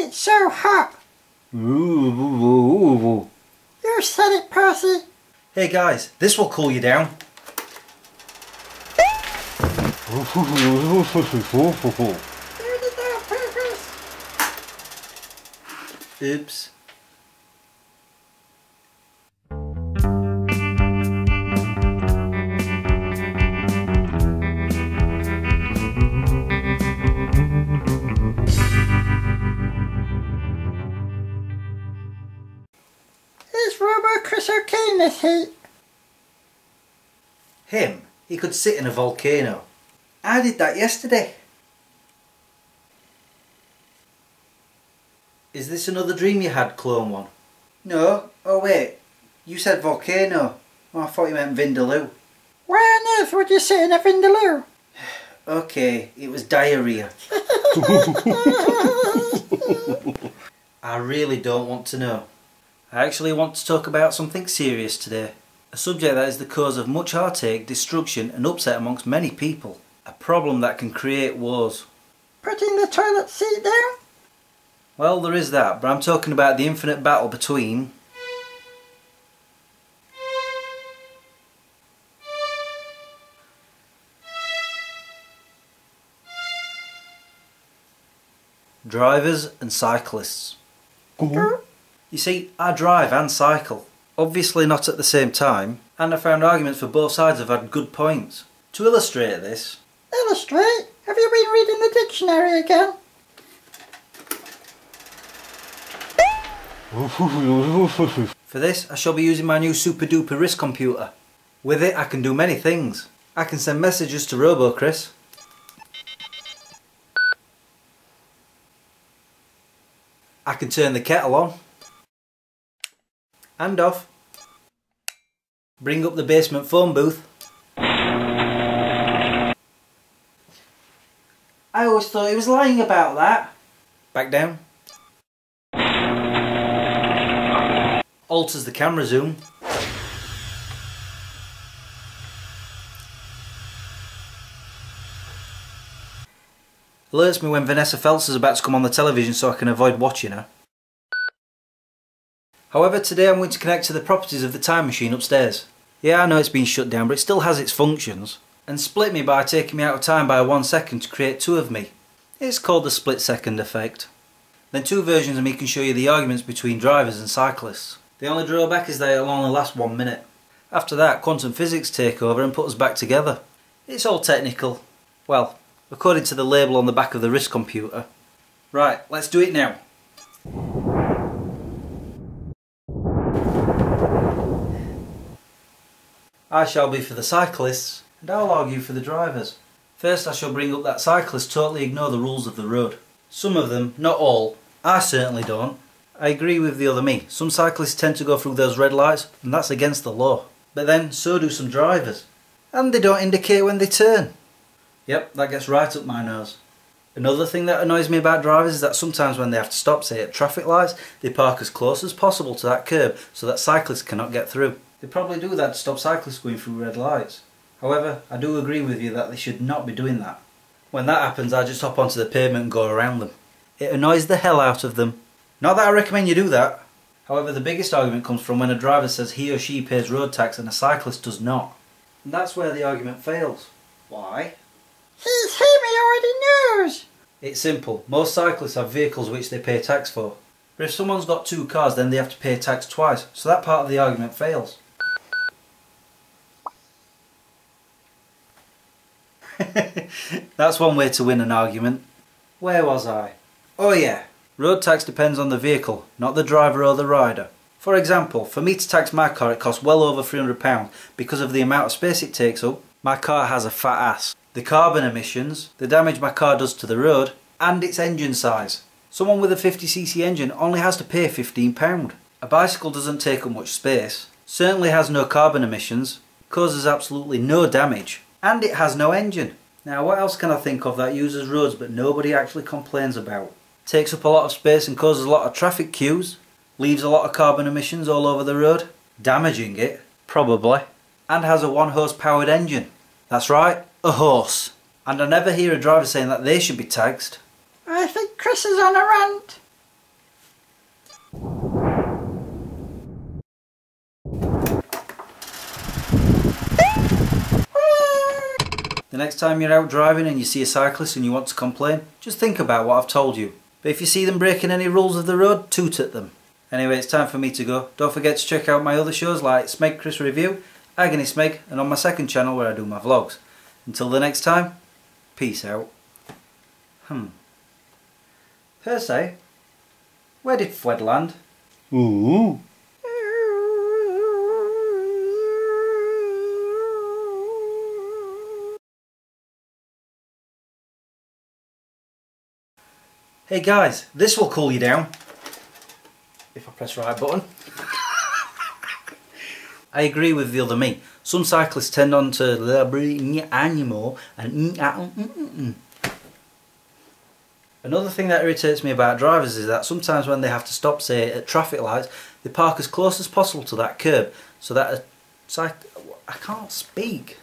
It's so hot. Ooh. You said it, Percy. Hey guys, this will cool you down. You did that on purpose. Oops. Is Smegchris okay in this heat? Him? He could sit in a volcano. I did that yesterday. Is this another dream you had, Clone One? No. Oh wait, you said volcano. Oh, I thought you meant Vindaloo. Why on earth would you sit in a Vindaloo? Okay, it was diarrhea. I really don't want to know. I actually want to talk about something serious today. A subject that is the cause of much heartache, destruction and upset amongst many people. A problem that can create wars. Putting the toilet seat down? Well, there is that, but I'm talking about the infinite battle between drivers and cyclists. You see, I drive and cycle. Obviously not at the same time, and I found arguments for both sides have had good points. To illustrate this... Illustrate? Have you been reading the dictionary again? For this, I shall be using my new super duper wrist computer. With it, I can do many things. I can send messages to Smegchris. I can turn the kettle on and off. Bring up the basement phone booth. I always thought he was lying about that. Back down. Alters the camera zoom. Alerts me when Vanessa Feltz is about to come on the television so I can avoid watching her. However, today I'm going to connect to the properties of the time machine upstairs. Yeah, I know it's been shut down, but it still has its functions. And split me by taking me out of time by 1 second to create two of me. It's called the split second effect. Then two versions of me can show you the arguments between drivers and cyclists. The only drawback is that it'll only last 1 minute. After that, quantum physics take over and put us back together. It's all technical. Well, according to the label on the back of the wrist computer. Right, let's do it now. I shall be for the cyclists, and I'll argue for the drivers. First, I shall bring up that cyclists totally ignore the rules of the road. Some of them, not all. I certainly don't. I agree with the other me. Some cyclists tend to go through those red lights, and that's against the law. But then, so do some drivers. And they don't indicate when they turn. Yep, that gets right up my nose. Another thing that annoys me about drivers is that sometimes when they have to stop, say at traffic lights, they park as close as possible to that curb so that cyclists cannot get through. They probably do that to stop cyclists going through red lights. However, I do agree with you that they should not be doing that. When that happens, I just hop onto the pavement and go around them. It annoys the hell out of them. Not that I recommend you do that. However, the biggest argument comes from when a driver says he or she pays road tax and a cyclist does not. And that's where the argument fails. Why? He's him, he already knows. It's simple. Most cyclists have vehicles which they pay tax for. But if someone's got 2 cars, then they have to pay tax twice. So that part of the argument fails. That's one way to win an argument. Where was I? Oh yeah, road tax depends on the vehicle, not the driver or the rider. For example, for me to tax my car it costs well over £300 because of the amount of space it takes up. My car has a fat ass. The carbon emissions, the damage my car does to the road, and its engine size. Someone with a 50cc engine only has to pay £15. A bicycle doesn't take up much space, certainly has no carbon emissions, causes absolutely no damage, and it has no engine. Now what else can I think of that uses roads but nobody actually complains about? Takes up a lot of space and causes a lot of traffic queues, leaves a lot of carbon emissions all over the road, damaging it, probably, and has a 1 horse powered engine. That's right, a horse. And I never hear a driver saying that they should be taxed. I think Chris is on a rant. The next time you're out driving and you see a cyclist and you want to complain, just think about what I've told you. But if you see them breaking any rules of the road, toot at them. Anyway, it's time for me to go. Don't forget to check out my other shows like Smegchris Review, Agony Smeg, and on my second channel where I do my vlogs. Until the next time, peace out. Per se, where did Fwed land? Ooh. Hey guys, this will cool you down. If I press the right button. I agree with the other me. Some cyclists tend on to animal and Another thing that irritates me about drivers is that sometimes when they have to stop, say at traffic lights, they park as close as possible to that curb so that I can't speak.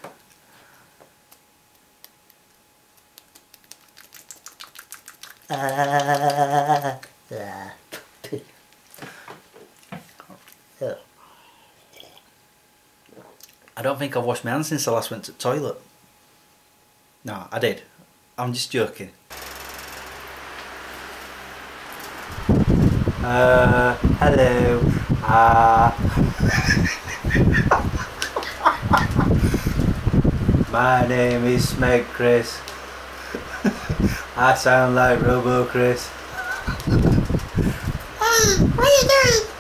I don't think I've washed my hands since I last went to the toilet. No, I did. I'm just joking. Hello. My name is Smegchris. I sound like Chris. Hey, what are you doing?